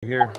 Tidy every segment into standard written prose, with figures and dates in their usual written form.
Here.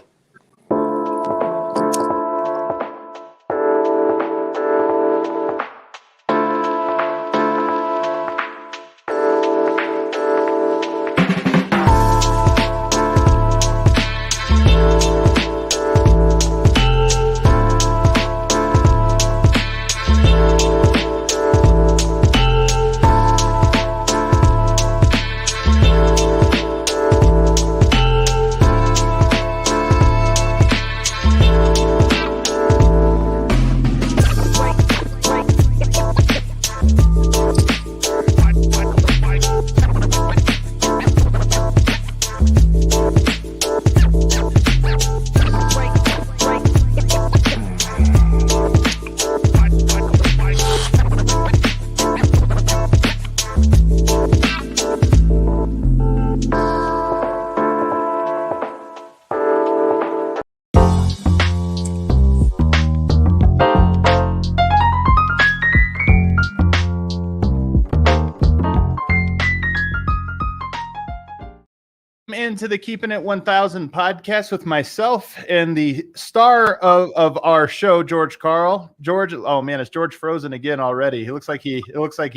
Into the Keeping It 1000 podcast with myself and the star of our show, George Karl. George, oh man, is George frozen again already? It looks like he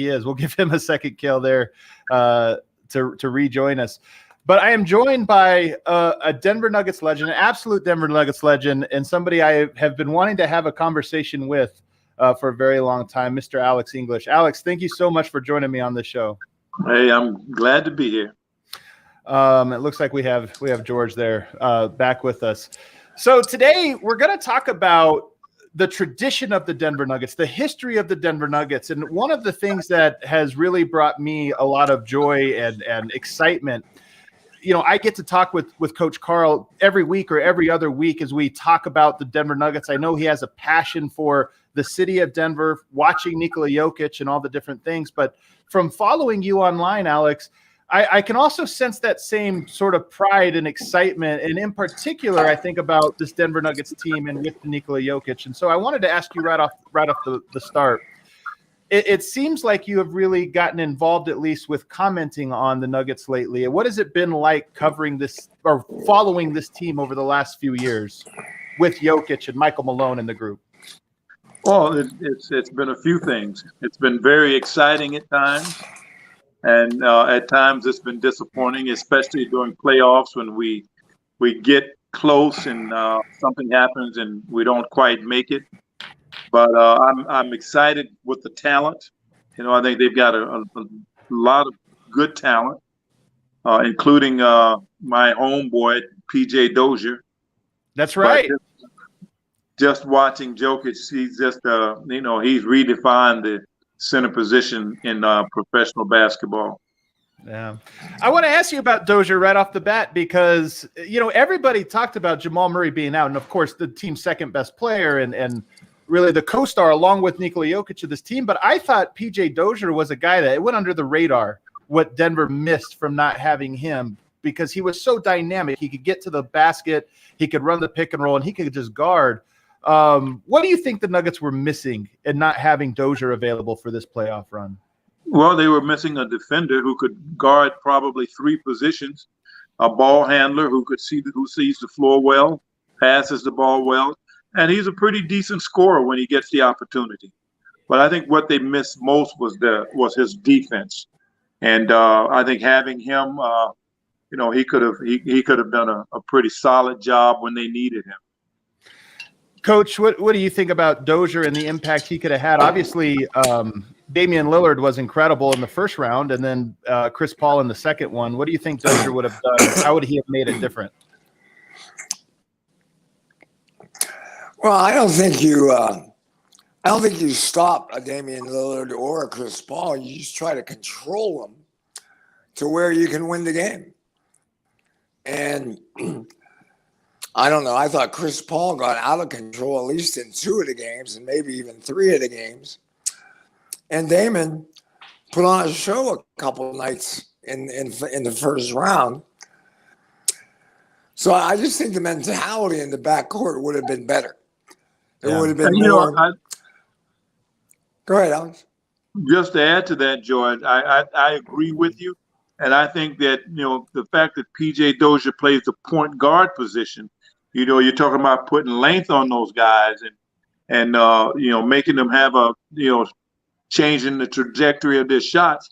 is. We'll give him a second kill there to rejoin us. But I am joined by a Denver Nuggets legend, an absolute Denver Nuggets legend, and somebody I have been wanting to have a conversation with for a very long time, Mr. Alex English. Alex, thank you so much for joining me on the show. Hey, I'm glad to be here. It looks like we have George there back with us. So today we're going to talk about the tradition of the Denver Nuggets, the history of the Denver Nuggets. And one of the things that has really brought me a lot of joy and excitement, I get to talk with Coach Karl every week or every other week as we talk about the Denver Nuggets. I know he has a passion for the city of Denver, watching Nikola Jokic and all the different things. But from following you online, Alex, I can also sense that same sort of pride and excitement, and in particular, I think about this Denver Nuggets team and with Nikola Jokic. And so I wanted to ask you right off the start. It seems like you have really gotten involved, at least with commenting on the Nuggets lately. What has it been like covering this or following this team over the last few years with Jokic and Michael Malone in the group? Well, it's been a few things. It's been very exciting at times. And at times it's been disappointing, especially during playoffs when we get close and something happens and we don't quite make it. But I'm excited with the talent. I think they've got a lot of good talent, including my homeboy PJ Dozier. That's right. Just watching Jokic, he's just he's redefined the center position in professional basketball. Yeah. I want to ask you about Dozier right off the bat because, everybody talked about Jamal Murray being out and, of course, the team's second best player and really the co-star along with Nikola Jokic of this team. But I thought PJ Dozier was a guy that it went under the radar what Denver missed from not having him because he was so dynamic. He could get to the basket, he could run the pick and roll, and he could just guard. What do you think the Nuggets were missing in not having Dozier available for this playoff run? Well, they were missing a defender who could guard probably three positions, a ball handler who sees the floor well, passes the ball well, and he's a pretty decent scorer when he gets the opportunity. But I think what they missed most was his defense, and I think having him, he could have done a pretty solid job when they needed him. Coach, what do you think about Dozier and the impact he could have had? Obviously, Damian Lillard was incredible in the first round, and then Chris Paul in the second one. What do you think Dozier would have done? How would he have made it different? Well, I don't think you stop a Damian Lillard or a Chris Paul. You just try to control them to where you can win the game. And I don't know. I thought Chris Paul got out of control at least in 2 of the games and maybe even 3 of the games. And Damon put on a show a couple of nights in the first round. So I just think the mentality in the backcourt would have been better. It would have been more. Go ahead, Alex. Just to add to that, George, I agree with you. And I think that, the fact that PJ Dozier plays the point guard position, you're talking about putting length on those guys and making them have changing the trajectory of their shots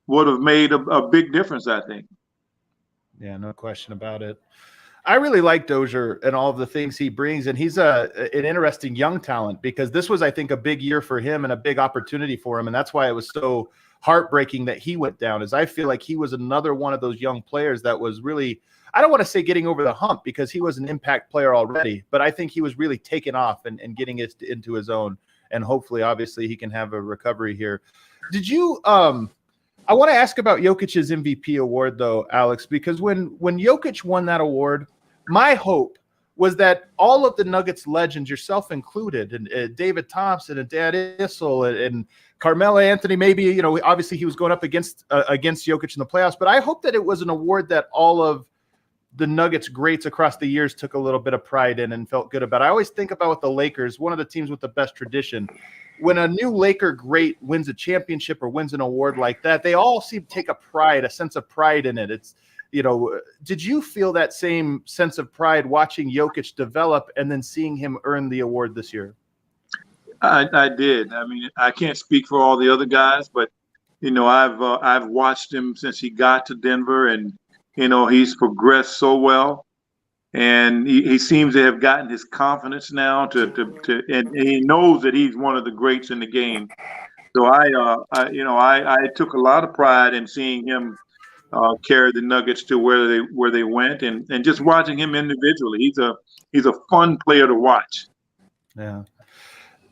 would have made a big difference, I think. Yeah, no question about it. I really like Dozier and all of the things he brings, and he's an interesting young talent because this was, I think, a big year for him and a big opportunity for him, and that's why it was so heartbreaking that he went down. Is I feel like he was another one of those young players that was really, I don't want to say getting over the hump because he was an impact player already, but I think he was really taking off and getting it into his own, and hopefully, obviously, he can have a recovery here. Did you I want to ask about Jokic's MVP award, though, Alex, because when Jokic won that award, my hope was that all of the Nuggets legends, yourself included, and David Thompson and Dan Issel and Carmelo Anthony, maybe, obviously he was going up against Jokic in the playoffs, but I hope that it was an award that all of the Nuggets greats across the years took a little bit of pride in and felt good about. I always think about with the Lakers, one of the teams with the best tradition. When a new Laker great wins a championship or wins an award like that, they all seem to take a sense of pride in it. It's, did you feel that same sense of pride watching Jokic develop and then seeing him earn the award this year? I did. I mean, I can't speak for all the other guys, but I've watched him since he got to Denver, and he's progressed so well, and he seems to have gotten his confidence now and he knows that he's one of the greats in the game. So I took a lot of pride in seeing him carry the Nuggets to where they went, and just watching him individually. He's a fun player to watch. Yeah.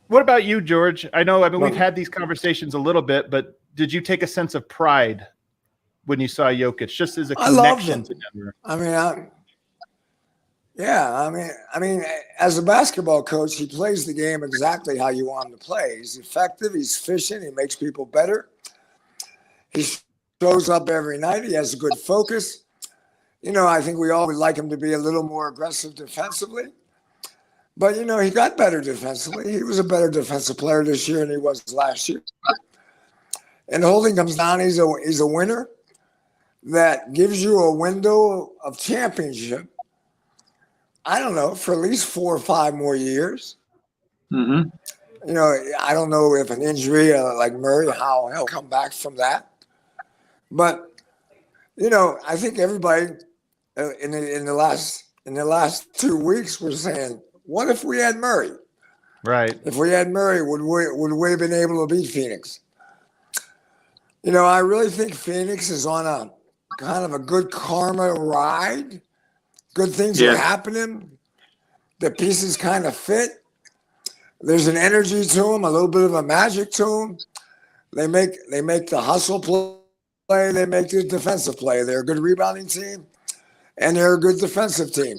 What about you, George? I mean, we've had these conversations a little bit, but did you take a sense of pride when you saw Jokic, just as a connection to Denver? I mean, as a basketball coach, he plays the game exactly how you want him to play. He's effective. He's efficient. He makes people better. He shows up every night. He has a good focus. I think we all would like him to be a little more aggressive defensively. But, he got better defensively. He was a better defensive player this year than he was last year. And the whole thing comes down, he's a winner that gives you a window of championship, I don't know, for at least 4 or 5 more years. Mm-hmm. I don't know if an injury like Murray, how he'll come back from that. But, I think everybody in the last 2 weeks was saying, what if we had Murray? Right. If we had Murray, would we have been able to beat Phoenix? I really think Phoenix is on a kind of a good karma ride. Good things are happening. The pieces kind of fit. There's an energy to them, a little bit of a magic to them. They make the hustle play. They make the defensive play. They're a good rebounding team, and they're a good defensive team.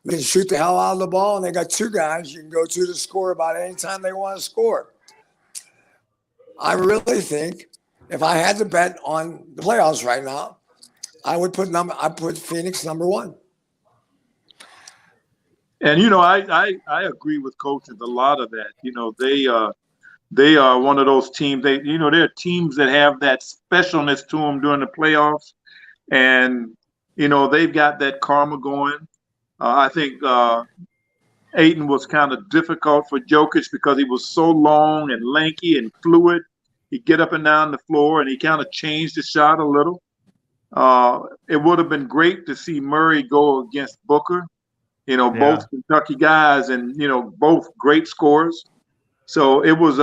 They can shoot the hell out of the ball, and they got 2 guys you can go to score about any time they want to score. I really think if I had to bet on the playoffs right now, I put Phoenix number 1. And I agree with Coach with a lot of that. They are one of those teams. They're teams that have that specialness to them during the playoffs, and they've got that karma going. I think Ayton was kind of difficult for Jokic because he was so long and lanky and fluid. He'd get up and down the floor, and he kind of changed the shot a little. It would have been great to see Murray go against Booker. Both Kentucky guys, and both great scorers. So it was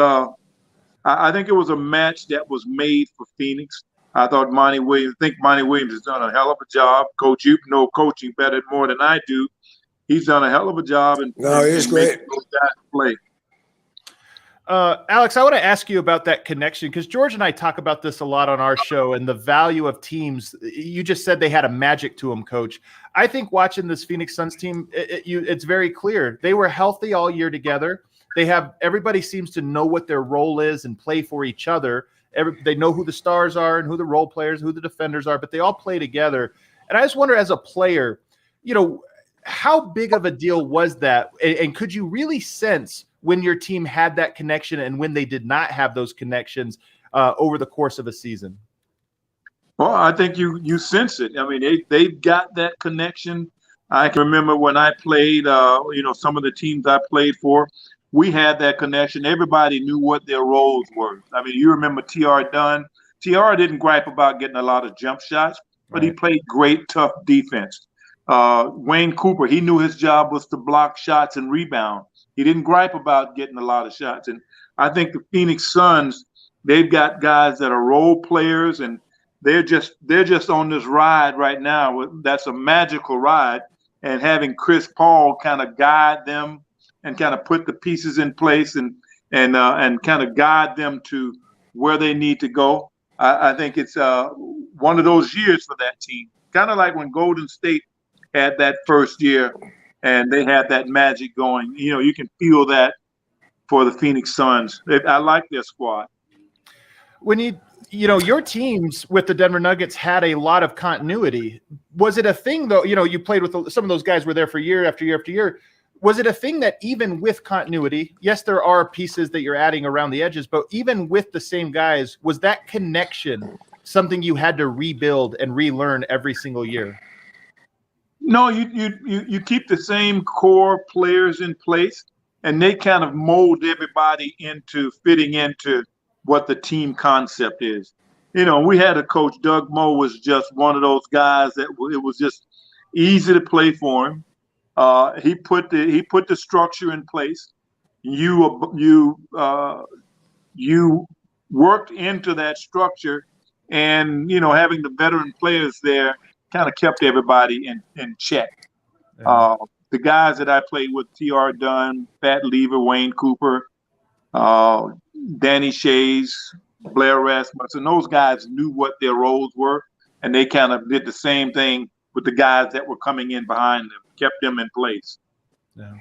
I think it was a match that was made for Phoenix. I thought Monty Williams has done a hell of a job. Coach, you know coaching better more than I do. He's done a hell of a job and he's great. Those guys play. Alex, I want to ask you about that connection because George and I talk about this a lot on our show and the value of teams. You just said they had a magic to them, Coach. I think watching this Phoenix Suns team, it's very clear. They were healthy all year together. Everybody seems to know what their role is and play for each other. They know who the stars are and who the role players, who the defenders are, but they all play together. And I just wonder, as a player, how big of a deal was that? And could you really sense when your team had that connection and when they did not have those connections over the course of a season? Well, I think you sense it. I mean, they've got that connection. I can remember when I played, some of the teams I played for, we had that connection. Everybody knew what their roles were. I mean, you remember T.R. Dunn. T.R. didn't gripe about getting a lot of jump shots, but he played great, tough defense. Wayne Cooper, he knew his job was to block shots and rebound. He didn't gripe about getting a lot of shots. And I think the Phoenix Suns, they've got guys that are role players, and they're just on this ride right now. That's a magical ride, and having Chris Paul kind of guide them and kind of put the pieces in place and kind of guide them to where they need to go. I think it's one of those years for that team, kind of like when Golden State had that first year and they had that magic going. You can feel that for the Phoenix Suns. I like their squad. When your teams with the Denver Nuggets had a lot of continuity. Was it a thing, though? You played with some of those guys were there for year after year after year. Was it a thing that even with continuity, yes, there are pieces that you're adding around the edges, but even with the same guys, was that connection something you had to rebuild and relearn every single year? No, you keep the same core players in place, and they kind of mold everybody into fitting into what the team concept is. We had a coach, Doug Moe was just one of those guys that it was just easy to play for him. He put the structure in place. You worked into that structure, and having the veteran players there kind of kept everybody in check. Yeah. The guys that I played with, T.R. Dunn, Pat Lever, Wayne Cooper, Danny Shays, Blair Rasmussen, those guys knew what their roles were, and they kind of did the same thing with the guys that were coming in behind them, kept them in place. Yeah.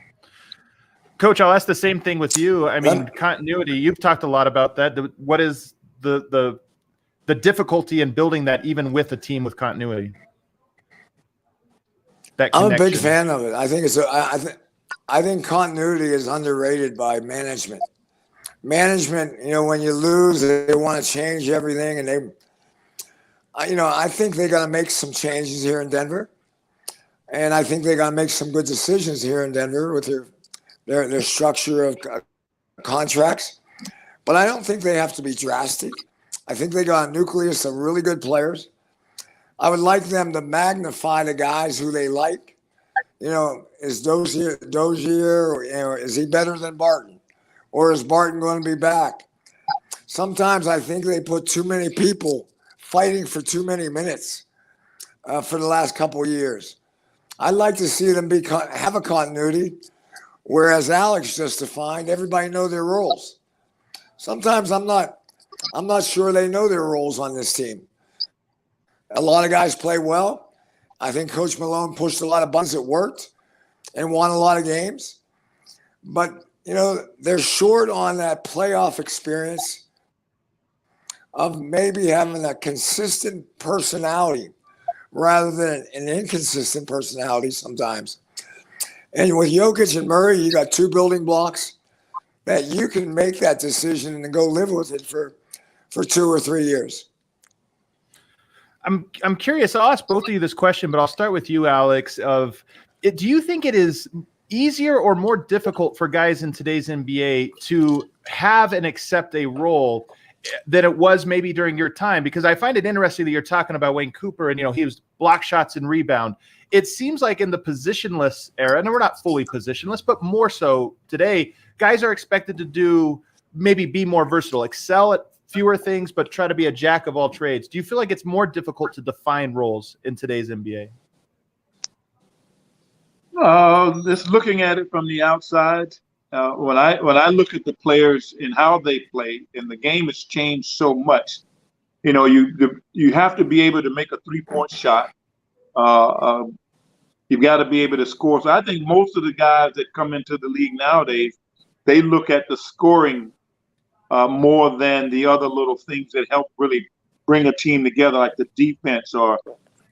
Coach, I'll ask the same thing with you. I mean, continuity, you've talked a lot about that. What is the difficulty in building that even with a team with continuity? I'm a big fan of it. I think I think continuity is underrated by management. Management, when you lose, they want to change everything, and I think they got to make some changes here in Denver, and I think they got to make some good decisions here in Denver with their structure of contracts. But I don't think they have to be drastic. I think they got a nucleus of really good players. I would like them to magnify the guys who they like. Is Dozier, or is he better than Barton? Or is Barton going to be back? Sometimes I think they put too many people fighting for too many minutes for the last couple of years. I'd like to see them have a continuity, whereas Alex just defined, everybody know their roles. Sometimes I'm not sure they know their roles on this team. A lot of guys play well. I think Coach Malone pushed a lot of buttons that worked and won a lot of games. But, they're short on that playoff experience of maybe having a consistent personality rather than an inconsistent personality sometimes. And with Jokic and Murray, you got two building blocks that you can make that decision and go live with it for 2 or 3 years. I'm curious. I'll ask both of you this question, but I'll start with you, Alex. Do you think it is easier or more difficult for guys in today's NBA to have and accept a role than it was maybe during your time? Because I find it interesting that you're talking about Wayne Cooper and, he was block shots and rebound. It seems like in the positionless era, and we're not fully positionless, but more so today, guys are expected to be more versatile, excel at fewer things, but try to be a jack of all trades. Do you feel like it's more difficult to define roles in today's NBA? Just looking at it from the outside, when I look at the players and how they play, and the game has changed so much. You have to be able to make a 3-point shot. You've got to be able to score. So I think most of the guys that come into the league nowadays, they look at the scoring more than the other little things that help really bring a team together, like the defense or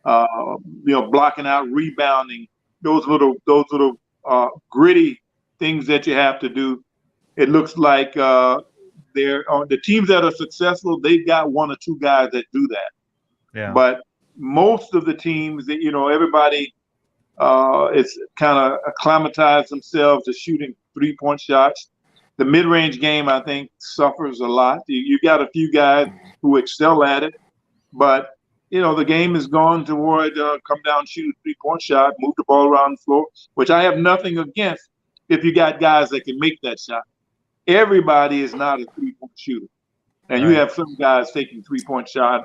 blocking out, rebounding. Those little gritty things that you have to do. It looks like the teams that are successful, they've got 1 or 2 guys that do that. Yeah. But most of the teams that, everybody is kind of acclimatized themselves to shooting 3-point shots. The mid-range game, I think, suffers a lot. You got a few guys who excel at it, but the game has gone toward come down, shoot a 3-point shot, move the ball around the floor, which I have nothing against if you got guys that can make that shot. Everybody is not a 3-point shooter. And you have some guys taking 3-point shot,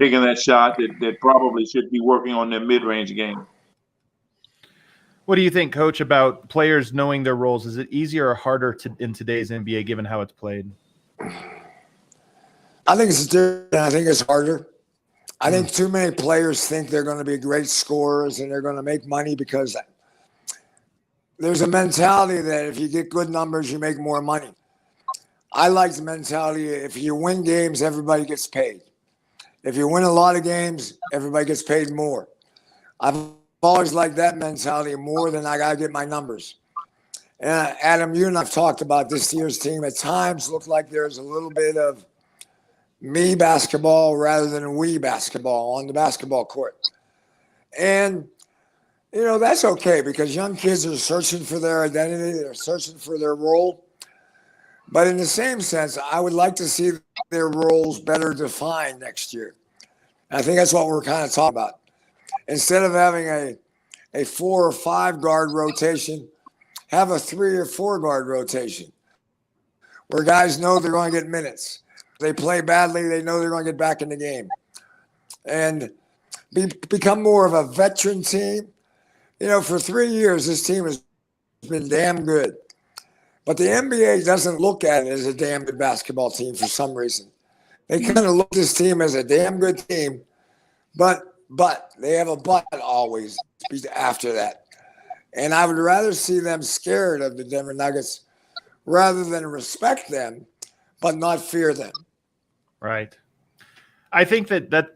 taking that shot that probably should be working on their mid-range game. What do you think, Coach, about players knowing their roles? Is it easier or harder in today's NBA given how it's played? I think it's different. I think it's harder. I think too many players think they're going to be great scorers and they're going to make money because there's a mentality that if you get good numbers, you make more money. I like the mentality, if you win games, everybody gets paid. If you win a lot of games, everybody gets paid more. I've always liked that mentality more than I got to get my numbers. And Adam, you and I've talked about this year's team. At times looked like there's a little bit of me basketball rather than we basketball on the basketball court. And, that's okay because young kids are searching for their identity. They're searching for their role. But in the same sense, I would like to see their roles better defined next year. And I think that's what we're kind of talking about. Instead of having a 4 or 5 guard rotation, have a 3 or 4 guard rotation where guys know they're going to get minutes. They play badly, they know they're going to get back in the game. And become more of a veteran team. For 3 years, this team has been damn good. But the NBA doesn't look at it as a damn good basketball team for some reason. They kind of look at this team as a damn good team, but they have a but always after that. And I would rather see them scared of the Denver Nuggets rather than respect them, but not fear them. Right. I think that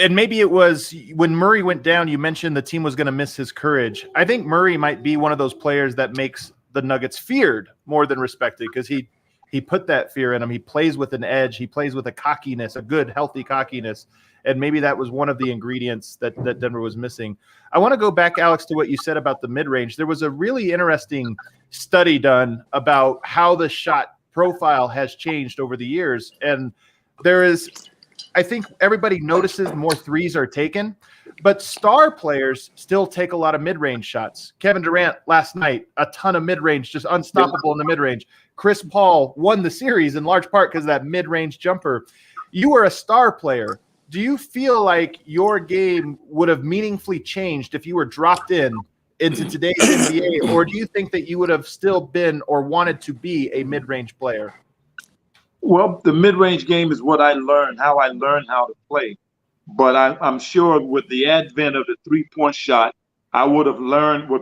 and maybe it was when Murray went down, you mentioned the team was going to miss his courage. I think Murray might be one of those players that makes the Nuggets feared more than respected because he put that fear in him. He plays with an edge. He plays with a cockiness, a good, healthy cockiness. And maybe that was one of the ingredients that Denver was missing. I want to go back, Alex, to what you said about the mid-range. There was a really interesting study done about how the shot profile has changed over the years. And there is, I think everybody notices more threes are taken, but star players still take a lot of mid-range shots. Kevin Durant last night, a ton of mid-range, just unstoppable in the mid-range. Chris Paul won the series in large part because of that mid-range jumper. You were a star player. Do you feel like your game would have meaningfully changed if you were dropped into today's NBA, or do you think that you would have still been or wanted to be a mid-range player? Well, the mid-range game is what I learned, how I learned how to play. But I'm sure with the advent of the 3-point shot, I would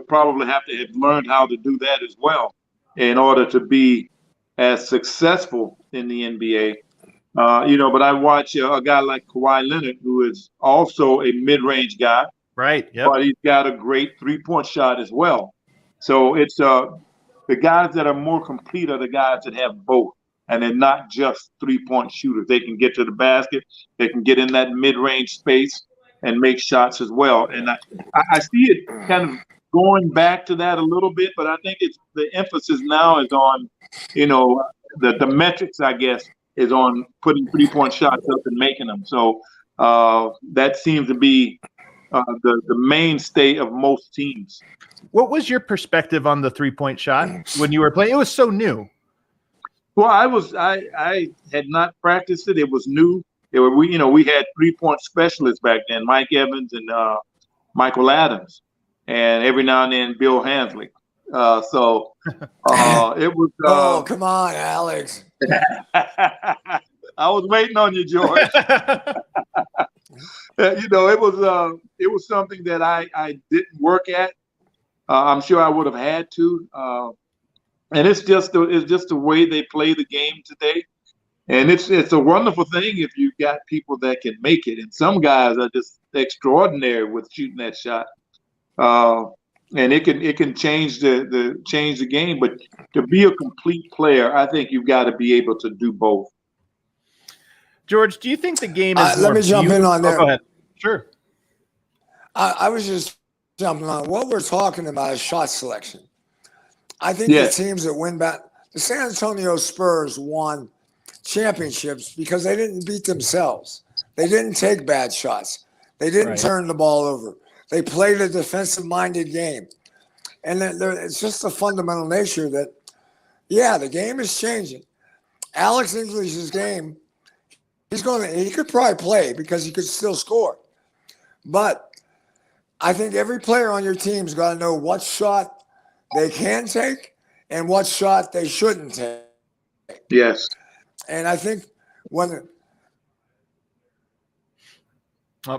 probably have to have learned how to do that as well in order to be as successful in the NBA. But I watch a guy like Kawhi Leonard, who is also a mid-range guy. Right. Yep. But he's got a great 3-point shot as well. So it's the guys that are more complete are the guys that have both. And they're not just 3-point shooters. They can get to the basket. They can get in that mid-range space and make shots as well. And I see it kind of going back to that a little bit, but I think it's the emphasis now is on, the metrics, I guess, is on putting 3-point shots up and making them. So that seems to be the mainstay of most teams. What was your perspective on the 3-point shot when you were playing? It was so new. Well, I had not practiced it. It was new. We had 3-point specialists back then, Mike Evans and Michael Adams, and every now and then Bill Hansley. It was. Oh, come on, Alex. I was waiting on you, George. It was something that I didn't work at. I'm sure I would have had to. And it's just the way they play the game today. And it's a wonderful thing if you've got people that can make it. And some guys are just extraordinary with shooting that shot. And it can change the game. But to be a complete player, I think you've got to be able to do both. George, do you think the game is let me jump in on there. Go ahead. Sure. I was just jumping on what we're talking about is shot selection. I think the teams that win back, the San Antonio Spurs won championships because they didn't beat themselves. They didn't take bad shots. They didn't turn the ball over. They played a defensive-minded game. And it's just the fundamental nature that, the game is changing. Alex English's game, he could probably play because he could still score. But I think every player on your team's got to know what shot they can take and what shot they shouldn't take. Yes. And I think when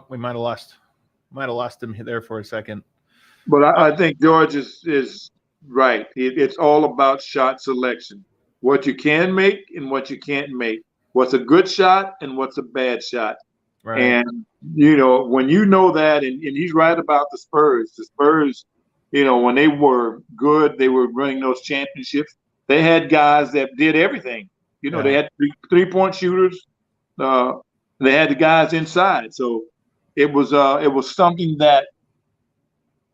we might have lost him there for a second. But I think George is right. It's all about shot selection. What you can make and what you can't make. What's a good shot and what's a bad shot. Right. And, when you know that, and he's right about the Spurs. The Spurs, when they were good, they were winning those championships. They had guys that did everything. They had three-point shooters. They had the guys inside. So it was something that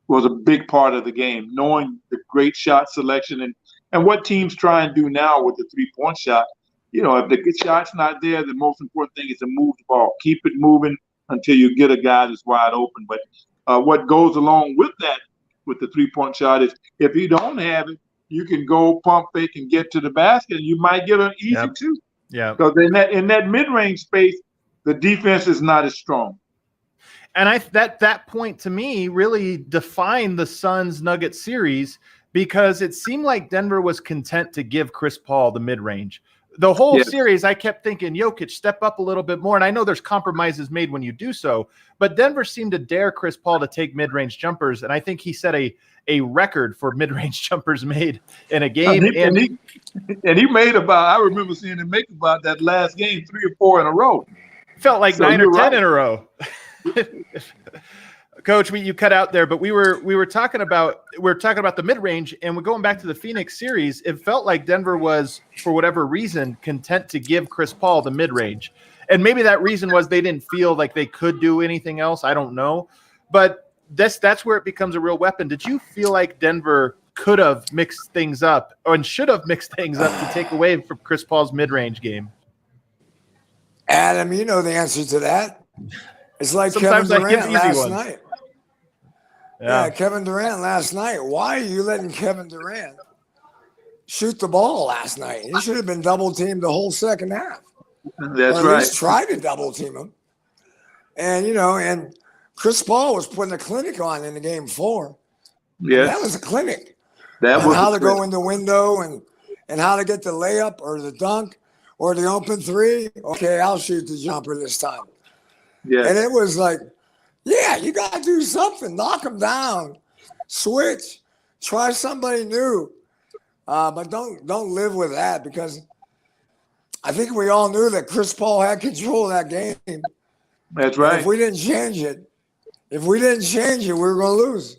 was a big part of the game, knowing the great shot selection and what teams try and do now with the three-point shot. If the shot's not there, the most important thing is to move the ball. Keep it moving until you get a guy that's wide open. But what goes along with that, with the three-point shot, is if you don't have it, you can go pump fake and get to the basket, and you might get an easy two. Yeah. Because in that mid-range space, the defense is not as strong. And that point to me really defined the Suns-Nuggets series because it seemed like Denver was content to give Chris Paul the mid-range. The whole series, I kept thinking, Jokic, step up a little bit more. And I know there's compromises made when you do so, but Denver seemed to dare Chris Paul to take mid-range jumpers. And I think he set a record for mid-range jumpers made in a game. And he made I remember seeing him make about that last game 3 or 4 in a row. Felt like 9 or 10 in a row. Coach, you cut out there, but we were talking about the mid-range, and we're going back to the Phoenix series. It felt like Denver was, for whatever reason, content to give Chris Paul the mid-range. And maybe that reason was they didn't feel like they could do anything else. I don't know. But that's where it becomes a real weapon. Did you feel like Denver could have mixed things up and should have mixed things up to take away from Chris Paul's mid-range game? Adam, you know the answer to that. It's like Sometimes Kevin Durant last ones. night. Yeah, Kevin Durant last night. Why are you letting Kevin Durant shoot the ball last night? He should have been double teamed the whole second half. That's or at right. least try to double team him. And and Chris Paul was putting a clinic on in the game 4. Yeah, that was a clinic. That was how to go in the window and how to get the layup or the dunk or the open 3. Okay, I'll shoot the jumper this time. Yeah, and it was like, you got to do something. Knock them down. Switch. Try somebody new. But don't live with that because I think we all knew that Chris Paul had control of that game. That's right. And if we didn't change it, we were going to lose.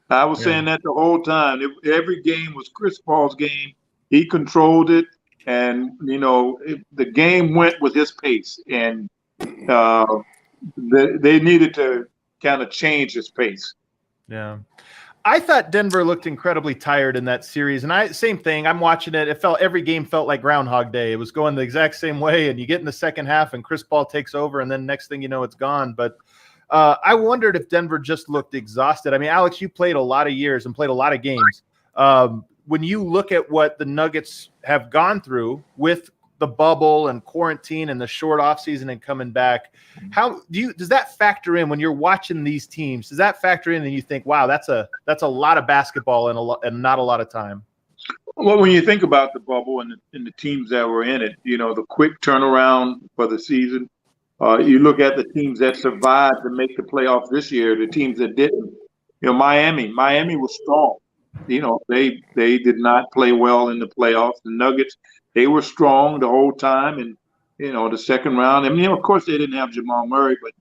I was saying that the whole time. Every game was Chris Paul's game. He controlled it, and the game went with his pace. And they needed to kind of change his pace. Yeah. I thought Denver looked incredibly tired in that series. And same thing. I'm watching it. Every game felt like Groundhog Day. It was going the exact same way. And you get in the second half and Chris Paul takes over. And then next thing you know, it's gone. But I wondered if Denver just looked exhausted. I mean, Alex, you played a lot of years and played a lot of games. When you look at what the Nuggets have gone through with the bubble and quarantine and the short offseason and coming back, does that factor in when you're watching these teams? Does that factor in and you think, wow, that's a lot of basketball and not a lot of time? Well, when you think about the bubble and the teams that were in it, the quick turnaround for the season, you look at the teams that survived to make the playoffs this year, the teams that didn't. Miami was strong. They did not play well in the playoffs. The Nuggets, they were strong the whole time, and the second round. I mean, of course, they didn't have Jamal Murray, but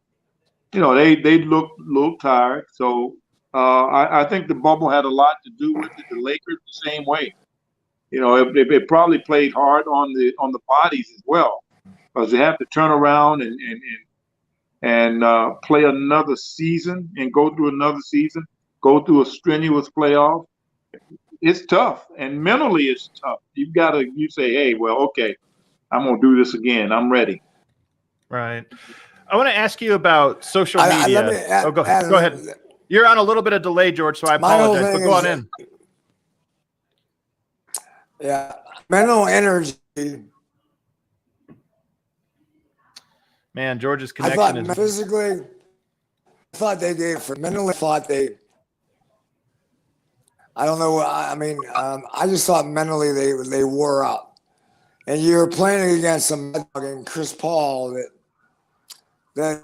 they looked a little tired. So I think the bubble had a lot to do with it. The Lakers the same way. It probably played hard on the bodies as well. because they have to turn around and play another season and go through another season, go through a strenuous playoff. It's tough, and mentally it's tough. You say, hey, well, okay, I'm going to do this again. I'm ready. Right. I want to ask you about social media. Go ahead. Go ahead. You're on a little bit of delay, George, so I apologize, but go on in. Yeah, mental energy. Man, George's connection is physically. I thought they gave for mentally. I don't know. I mean, I just thought mentally they wore out, and you're playing against some and Chris Paul that.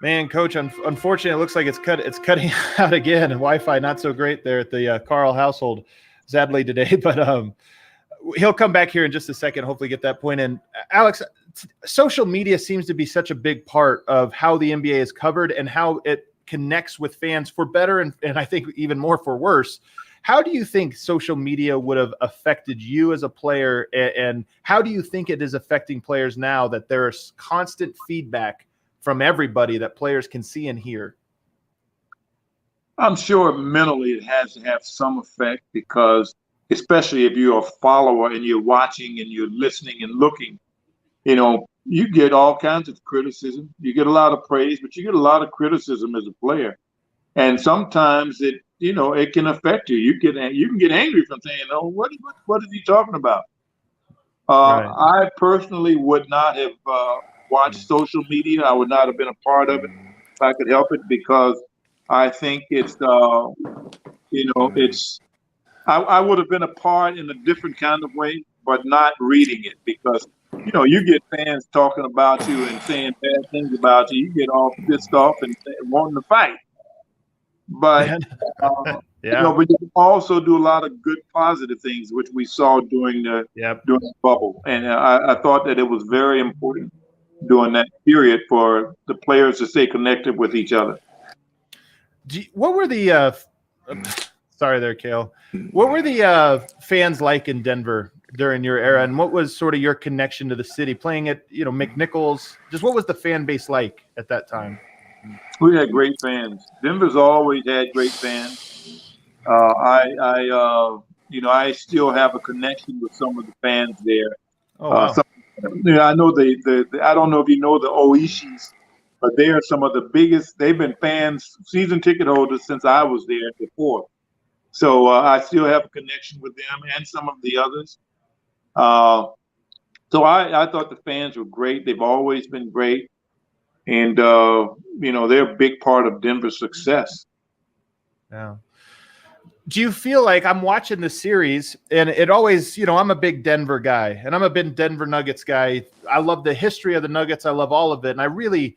Man, Coach, unfortunately, it looks like it's cutting out again. And Wi-Fi not so great there at the Karl household, sadly today. But he'll come back here in just a second. Hopefully, get that point in. Alex, social media seems to be such a big part of how the NBA is covered and how it connects with fans for better and I think even more for worse. How do you think social media would have affected you as a player, and how do you think it is affecting players now that there's constant feedback from everybody that players can see and hear? I'm sure mentally it has to have some effect, because especially if you're a follower and you're watching and you're listening and looking, you get all kinds of criticism. You get a lot of praise, but you get a lot of criticism as a player. And sometimes it can affect you. You can get angry from saying, "Oh, what is he talking about?" Right. I personally would not have watched social media. I would not have been a part of it if I could help it, because I think it's I would have been a part in a different kind of way, but not reading it, because you get fans talking about you and saying bad things about you. You get all pissed off and wanting to fight. But but you also do a lot of good positive things, which we saw during the bubble. And I thought that it was very important during that period for the players to stay connected with each other. What were the sorry there, Kale. What were the fans like in Denver during your era, and what was sort of your connection to the city playing at McNichols? Just what was the fan base like at that time? We had great fans. Denver's always had great fans. I still have a connection with some of the fans there. Oh, wow. I know I don't know if you know the Oishis, but they are some of the biggest. They've been fans, season ticket holders since I was there before. So I still have a connection with them and some of the others. So I thought the fans were great. They've always been great. And, they're a big part of Denver's success. Yeah. Do you feel like I'm watching the series and it always, I'm a big Denver guy and I'm a big Denver Nuggets guy. I love the history of the Nuggets. I love all of it. And I really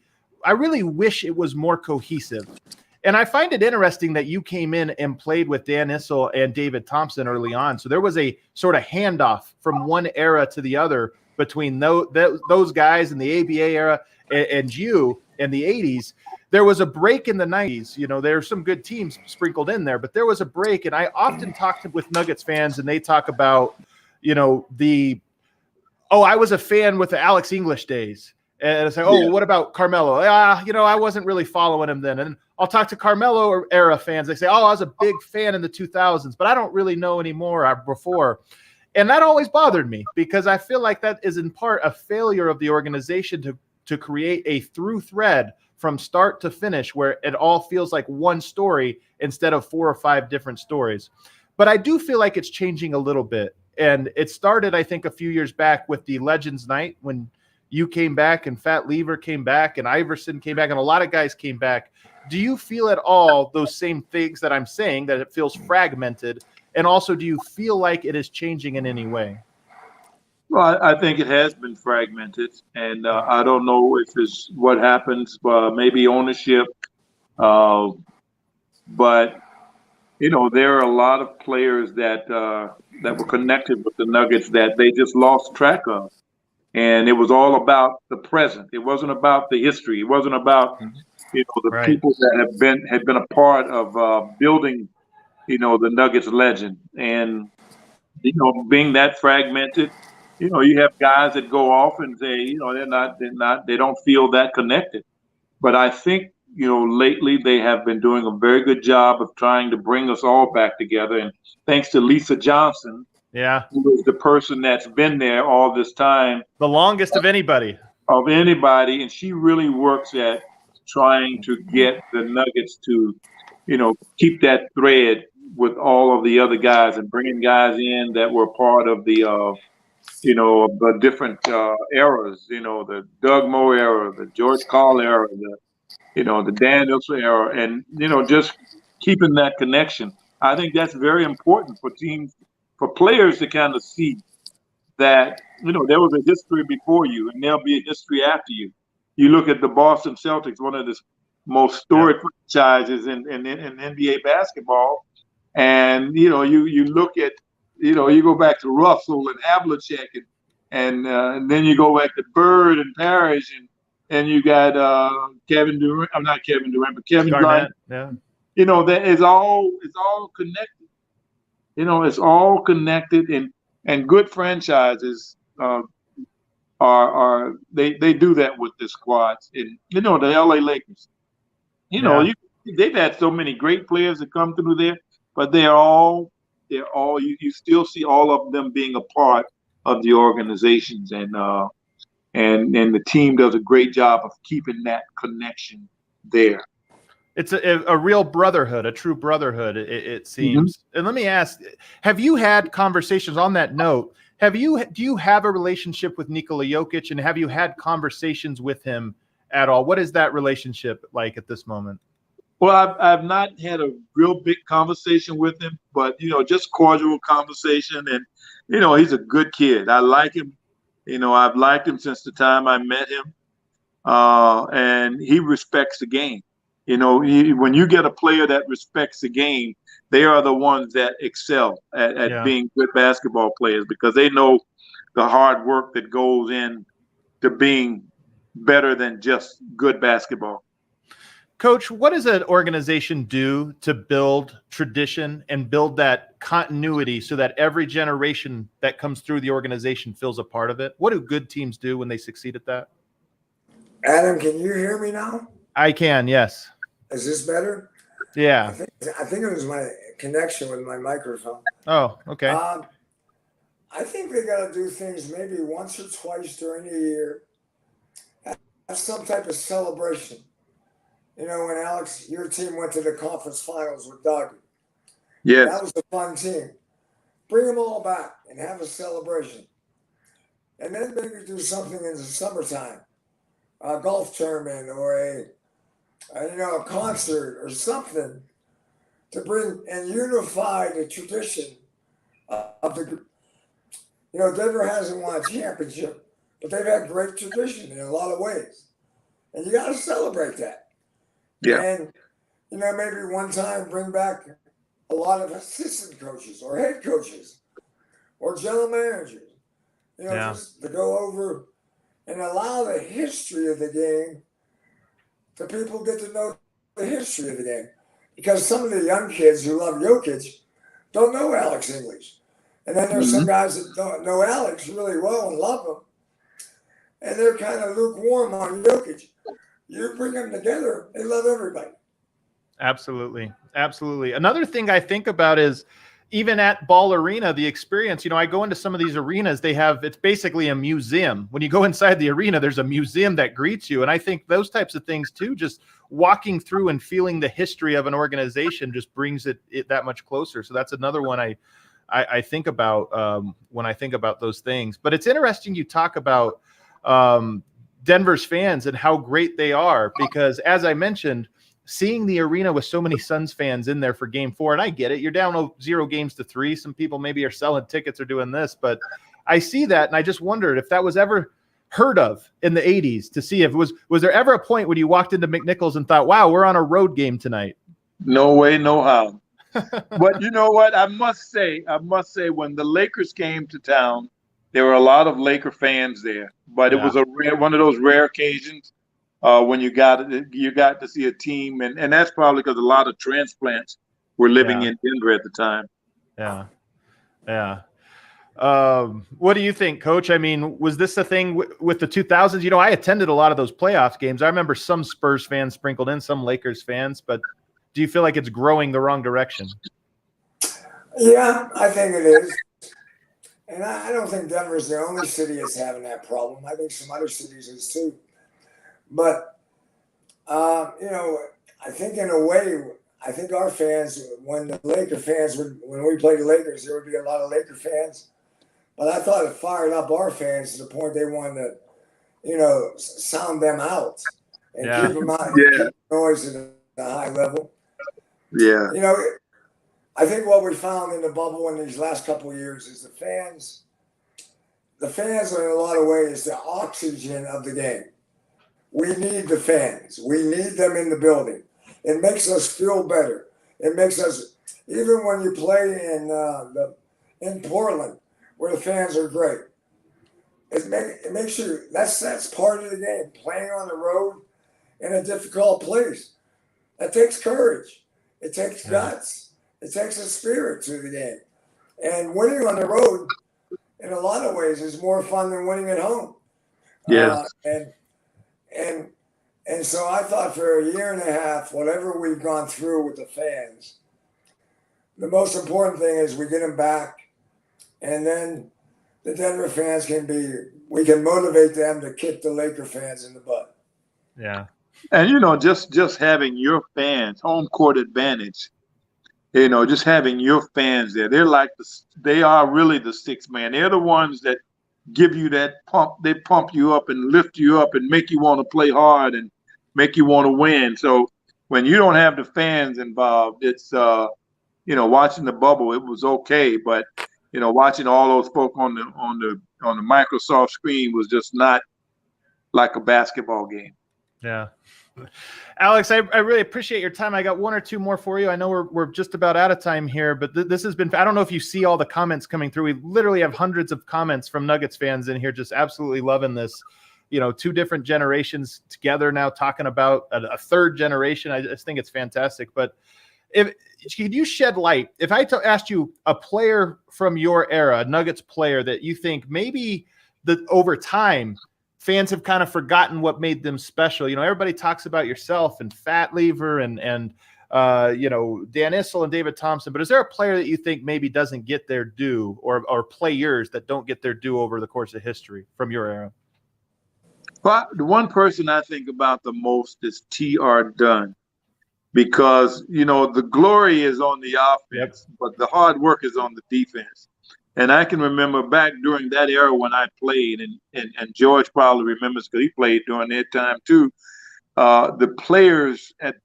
wish it was more cohesive. And I find it interesting that you came in and played with Dan Issel and David Thompson early on. So there was a sort of handoff from one era to the other between those guys in the ABA era and you in the 80s. There was a break in the 90s. There are some good teams sprinkled in there, but there was a break. And I often talk with Nuggets fans, and they talk about, I was a fan with the Alex English days. And I say, what about Carmelo? I wasn't really following him then. And I'll talk to Carmelo era fans. They say, I was a big fan in the 2000s, but I don't really know anymore or before. And that always bothered me, because I feel like that is in part a failure of the organization to create a through thread from start to finish where it all feels like one story instead of 4 or 5 different stories. But I do feel like it's changing a little bit. And it started, I think, a few years back with the Legends Night when you came back and Fat Lever came back and Iverson came back and a lot of guys came back. Do you feel at all those same things that I'm saying, that it feels fragmented? And also, do you feel like it is changing in any way? Well, I think it has been fragmented, and I don't know if it's what happens, maybe ownership. But, there are a lot of players that were connected with the Nuggets that they just lost track of. And it was all about the present. It wasn't about the history. It wasn't about, the people that had been a part of building, the Nuggets legend. And, being that fragmented, you have guys that go off and they they don't feel that connected. But I think, lately they have been doing a very good job of trying to bring us all back together. And thanks to Lisa Johnson, Yeah. who is the person that's been there all this time, The longest of anybody. And she really works at trying to get the Nuggets to, keep that thread with all of the other guys and bringing guys in that were part of the the different eras, the Doug Moe era, the George Karl era, the Danielson era, and, just keeping that connection. I think that's very important for teams, for players to kind of see that, there was a history before you and there'll be a history after you. You look at the Boston Celtics, one of the most storied franchises in NBA basketball, and, you look at, you go back to Russell and Havlicek and then you go back to Bird and Parrish and you got Kevin Durant. I'm not Kevin Durant, but Kevin Garnett. Yeah. That is all. It's all connected. It's all connected, and good franchises they do that with the squads. And the LA Lakers. They've had so many great players that come through there, but they're all. You still see all of them being a part of the organizations, and the team does a great job of keeping that connection there. It's a real brotherhood, a true brotherhood, it seems. Mm-hmm. And let me ask, have you had conversations on that note? Do you have a relationship with Nikola Jokic, and have you had conversations with him at all? What is that relationship like at this moment? Well, I've not had a real big conversation with him, but, just cordial conversation. And, he's a good kid. I like him. I've liked him since the time I met him. And he respects the game. When you get a player that respects the game, they are the ones that excel at being good basketball players, because they know the hard work that goes in to being better than just good basketball. Coach, what does an organization do to build tradition and build that continuity so that every generation that comes through the organization feels a part of it? What do good teams do when they succeed at that? Adam, can you hear me now? I can, yes. Is this better? Yeah. I think it was my connection with my microphone. Oh, okay. I think they got to do things maybe once or twice during the year. Have some type of celebration. When Alex, your team went to the conference finals with Doug. Yes. That was a fun team. Bring them all back and have a celebration. And then maybe do something in the summertime, a golf tournament or a concert or something to bring and unify the tradition of the. Denver hasn't won a championship, but they've had great tradition in a lot of ways. And you got to celebrate that. Yeah. And, maybe one time bring back a lot of assistant coaches or head coaches or general managers, just to go over and allow the history of the game to people get to know the history of the game. Because some of the young kids who love Jokic don't know Alex English. And then there's some guys that don't know Alex really well and love him. And they're kind of lukewarm on Jokic. You bring them together, they love everybody. Absolutely. Absolutely. Another thing I think about is even at Ball Arena, the experience, I go into some of these arenas, it's basically a museum. When you go inside the arena, there's a museum that greets you. And I think those types of things too, just walking through and feeling the history of an organization just brings it that much closer. So that's another one I think about when I think about those things. But it's interesting you talk about Denver's fans and how great they are, because as I mentioned, seeing the arena with so many Suns fans in there for Game 4, and I get it, you're down 0-3. Some people maybe are selling tickets or doing this, but I see that, and I just wondered if that was ever heard of in the 80s, to see if was there ever a point when you walked into McNichols and thought, wow, we're on a road game tonight? No way, no how. But you know what? I must say, when the Lakers came to town, there were a lot of Laker fans there, but it was one of those rare occasions when you got to see a team, and that's probably because a lot of transplants were living in Denver at the time. Yeah. What do you think, Coach? I mean, was this a thing with the 2000s? You know, I attended a lot of those playoff games. I remember some Spurs fans sprinkled in, some Lakers fans, but do you feel like it's growing the wrong direction? Yeah, I think it is. And I don't think Denver's the only city that's having that problem. I think some other cities is too. But, you know, I think in a way, I think our fans, when the Laker fans when we played the Lakers, there would be a lot of Laker fans. But I thought it fired up our fans to the point they wanted to, you know, sound them out and keep them out, keep the noise at a high level. Yeah. You know, I think what we found in the bubble in these last couple of years is the fans are in a lot of ways the oxygen of the game. We need the fans. We need them in the building. It makes us feel better. It makes us, even when you play in Portland, where the fans are great, it makes you, that's part of the game. Playing on the road in a difficult place. That takes courage. It takes guts. It takes a spirit to the game. And winning on the road, in a lot of ways, is more fun than winning at home. Yeah. And so I thought for a year and a half, whatever we've gone through with the fans, the most important thing is we get them back, and then the Denver fans we can motivate them to kick the Laker fans in the butt. Yeah. And, you know, just having your fans, home court advantage, you know, just having your fans there, they are really the sixth man. They're the ones that give you that pump. They pump you up and lift you up and make you want to play hard and make you want to win. So when you don't have the fans involved, it's, you know, watching the bubble, it was okay. But, you know, watching all those folk on the Microsoft screen was just not like a basketball game. Yeah. Alex, I really appreciate your time. I got one or two more for you. I know we're just about out of time here, but this has been, I don't know if you see all the comments coming through. We literally have hundreds of comments from Nuggets fans in here, just absolutely loving this, you know, two different generations together now talking about a third generation. I just think it's fantastic. But could you shed light, if I asked you a player from your era, a Nuggets player that you think maybe over time fans have kind of forgotten what made them special. You know, everybody talks about yourself and Fat Lever and you know, Dan Issel and David Thompson, but is there a player that you think maybe doesn't get their due, or players that don't get their due over the course of history from your era? But the one person I think about the most is T.R. Dunn, because, you know, the glory is on the offense, but the hard work is on the defense. And I can remember back during that era when I played, and George probably remembers because he played during that time too. The players at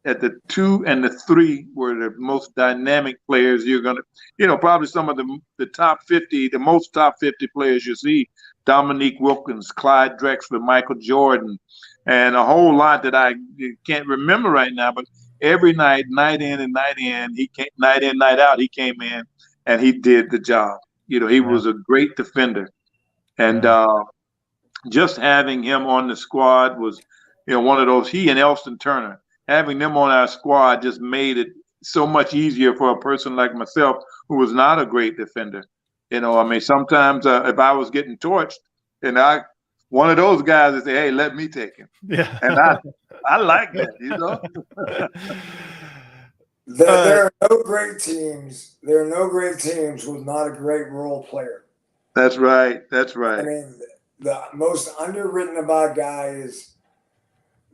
the 2 and the 3 were the most dynamic players you're going to, you know, probably some of the top 50, the most top 50 players you see. Dominique Wilkins, Clyde Drexler, Michael Jordan, and a whole lot that I can't remember right now. But every night, night in and night in, night in, night out, he came in. And he did the job. You know, he was a great defender. And just having him on the squad was, you know, one of those, he and Elston Turner, having them on our squad just made it so much easier for a person like myself who was not a great defender. You know, I mean, sometimes if I was getting torched, and one of those guys would say, hey, let me take him. Yeah. And I like that, you know. There are no great teams. There are no great teams with not a great role player. That's right. That's right. I mean, the most underwritten about guy is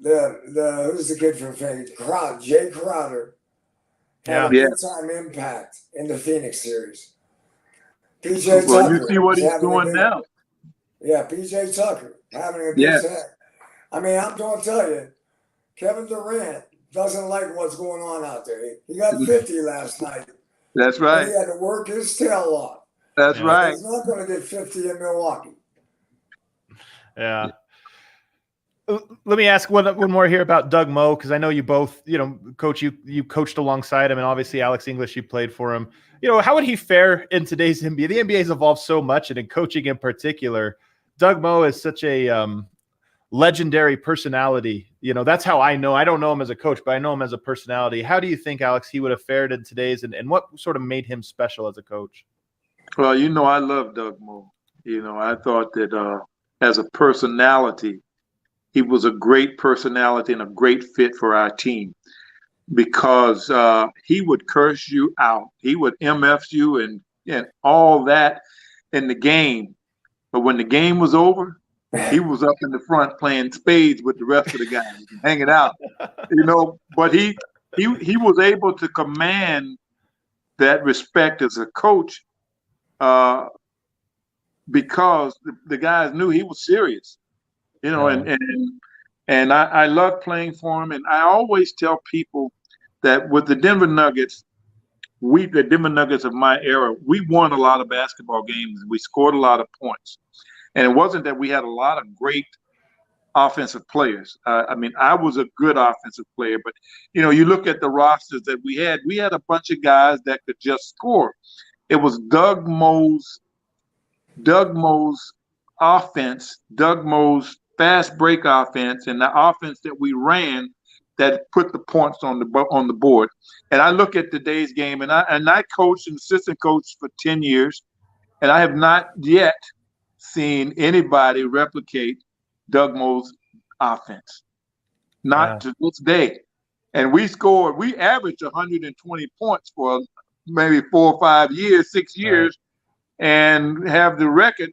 who's the kid from Phoenix? Jay Crowder had a big-time impact in the Phoenix series. PJ Tucker. Well, you see what he's doing now. Yeah, PJ Tucker having a big time. I mean, I'm going to tell you, Kevin Durant doesn't like what's going on out there. He got 50 last night. That's right. He had to work his tail off. That's right. He's not going to get 50 in Milwaukee. Yeah. Let me ask one more here about Doug Moe, because I know you both, you know, Coach, you coached alongside him, and obviously Alex English, you played for him. You know, how would he fare in today's NBA? The NBA has evolved so much, and in coaching in particular, Doug Moe is such a legendary personality. You know, that's how I know. I don't know him as a coach, but I know him as a personality. How do you think, Alex, he would have fared in today's, and what sort of made him special as a coach? Well, I love Doug Moe. I thought that as a personality, he was a great personality and a great fit for our team because he would curse you out. He would MF you and all that in the game. But when the game was over, he was up in the front playing spades with the rest of the guys, hanging out. But he was able to command that respect as a coach because the guys knew he was serious. And I love playing for him. And I always tell people that with the Denver Nuggets, the Denver Nuggets of my era, we won a lot of basketball games. We scored a lot of points. And it wasn't that we had a lot of great offensive players. I was a good offensive player, but you look at the rosters that we had a bunch of guys that could just score. It was Doug Moe's offense, Doug Moe's fast break offense, and the offense that we ran that put the points on the board. And I look at today's game, and I coached and assistant coached for 10 years, and I have not yet seen anybody replicate Doug Moe's offense, not to this day. And we averaged 120 points for maybe 4 or 5 years, 6 years, and have the record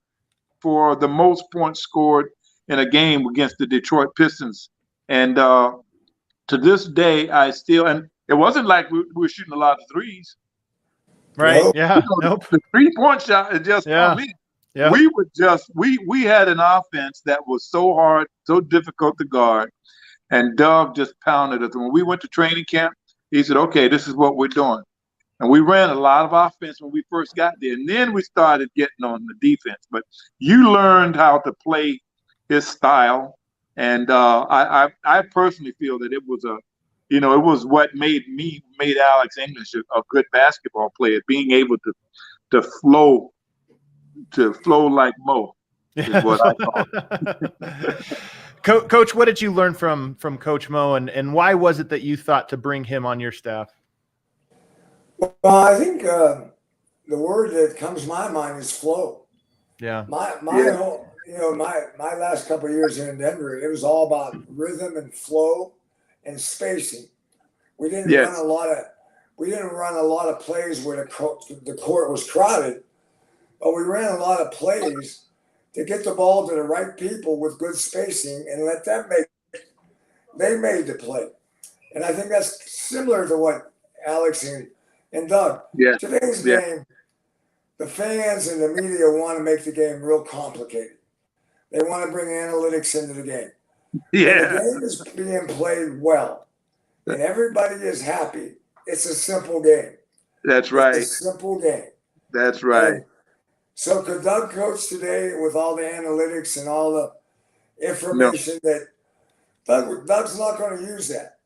for the most points scored in a game against the Detroit Pistons. And to this day, and it wasn't like we were shooting a lot of threes. Right. Nope. Yeah. Nope. The 3-point shot is just come in. Yeah. We had an offense that was so hard, so difficult to guard, and Doug just pounded us. When we went to training camp, he said, "Okay, this is what we're doing." And we ran a lot of offense when we first got there, and then we started getting on the defense. But you learned how to play his style, and I personally feel that it was what made Alex English a good basketball player, being able to flow like Moe is what I thought. Coach, what did you learn from Coach Moe, and why was it that you thought to bring him on your staff? Well, I think the word that comes to my mind is flow. Yeah. My last couple of years here in Denver, it was all about rhythm and flow and spacing. We didn't run a lot of plays where the court was crowded, but we ran a lot of plays to get the ball to the right people with good spacing and let them they made the play. And I think that's similar to what Alex and Doug. Yeah. Today's game, the fans and the media want to make the game real complicated. They want to bring analytics into the game. Yeah. When the game is being played well and everybody is happy, it's a simple game. That's right. It's a simple game. That's right. And so could Doug coach today with all the analytics and all the information that Doug's not going to use that.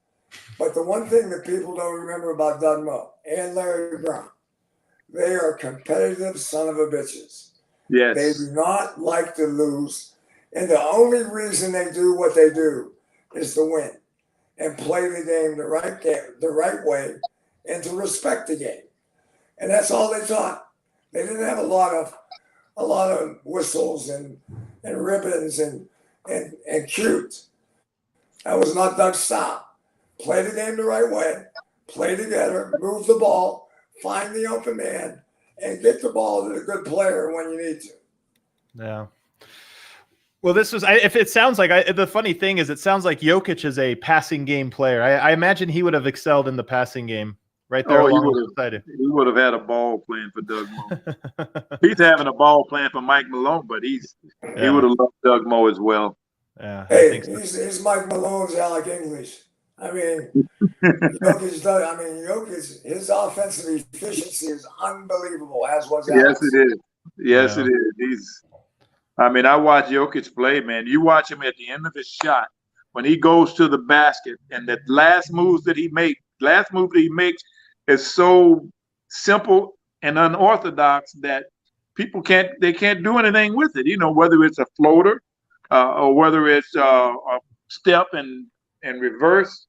But the one thing that people don't remember about Doug Moe and Larry Brown, they are competitive son of a bitches. Yes. They do not like to lose. And the only reason they do what they do is to win and play the game the right way and to respect the game. And that's all they taught. They didn't have a lot of whistles and ribbons and cute. That was not Doug's style. Play the game the right way, play together, move the ball, find the open man, and get the ball to the good player when you need to. Yeah. Well, this was. It sounds like the funny thing is, it sounds like Jokic is a passing game player. I imagine he would have excelled in the passing game right there. He would have had a ball playing for Doug Moe. He's having a ball playing for Mike Malone, but he would have loved Doug Moe as well. Yeah. Hey, he's Mike Malone's Alec English. I mean, Jokic, his offensive efficiency is unbelievable, as was Alex. Yes, it is. Yes, it is. I watch Jokic play, man. You watch him at the end of his shot when he goes to the basket, and the last move that he makes is so simple and unorthodox that people can't do anything with it. Whether it's a floater or whether it's a step and reverse,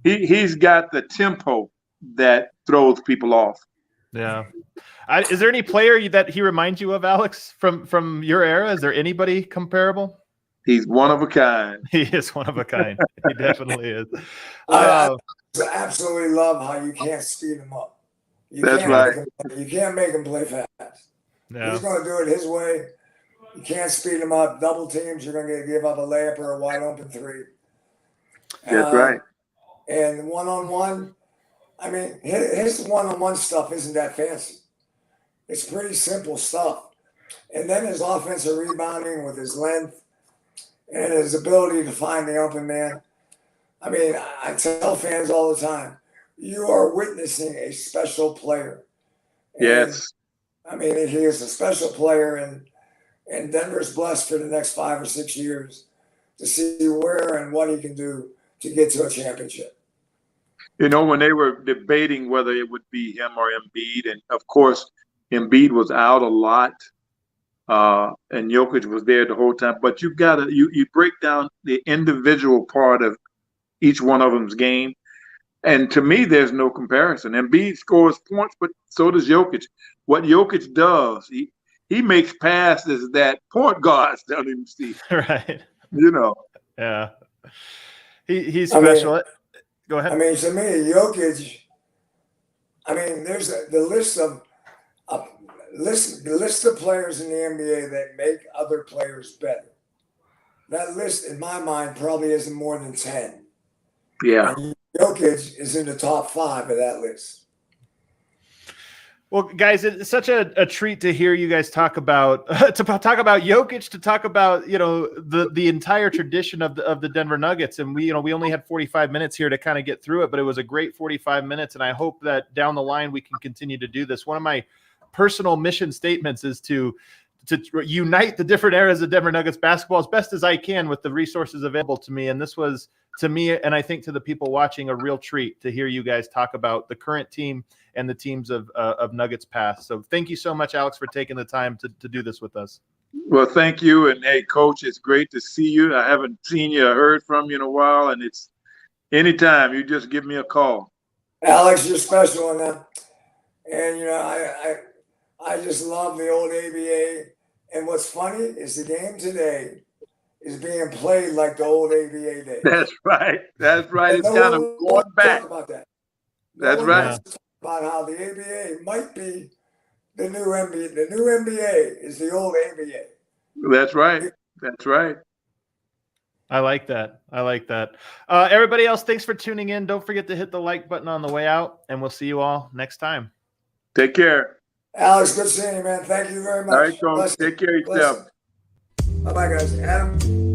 he's got the tempo that throws people off. Yeah. Is there any player that he reminds you of, Alex, from your era? Is there anybody comparable? He's one of a kind. He is one of a kind. He definitely is. I absolutely love how you can't speed him up. That's right. You can't make him play fast. Yeah. He's going to do it his way. You can't speed him up. Double teams, you're going to give up a layup or a wide open three. That's right. And one-on-one, I mean, his one-on-one stuff isn't that fancy. It's pretty simple stuff. And then his offensive rebounding with his length and his ability to find the open man. I mean, I tell fans all the time, you are witnessing a special player. And, yes. I mean, he is a special player, and Denver's blessed for the next 5 or 6 years to see where and what he can do to get to a championship. You know, when they were debating whether it would be him or Embiid, and of course, Embiid was out a lot, and Jokic was there the whole time. But you break down the individual part of each one of them's game, and to me, there's no comparison. Embiid scores points, but so does Jokic. What Jokic does, he makes passes that point guards don't even see. Right. You know. Yeah. He's special. Go ahead. I mean, to me, Jokic. I mean, there's the list of players in the NBA that make other players better. That list, in my mind, probably isn't more than 10. Yeah. And Jokic is in the top 5 of that list. Well, guys, it's such a treat to hear you guys talk about Jokic, to talk about the entire tradition of the Denver Nuggets, and we only had 45 minutes here to kind of get through it, but it was a great 45 minutes, and I hope that down the line we can continue to do this. One of my personal mission statements is to unite the different eras of Denver Nuggets basketball as best as I can with the resources available to me, and this was, to me, and I think to the people watching, a real treat to hear you guys talk about the current team and the teams of Nuggets past. So thank you so much, Alex, for taking the time to do this with us. Well, thank you. And hey, Coach, it's great to see you. I haven't seen you or heard from you in a while, and it's anytime you just give me a call. Alex, you're special, and I just love the old ABA. And what's funny is the game today is being played like the old ABA days. That's right. That's right. And it's kind of going back. About that. That's right. About how the ABA might be the new NBA. The new NBA is the old ABA. That's right. That's right. I like that. Everybody else, thanks for tuning in. Don't forget to hit the like button on the way out, and we'll see you all next time. Take care. Alex, good seeing you, man. Thank you very much. All right, Coach. Take care of yourself. Bye-bye, guys. Adam.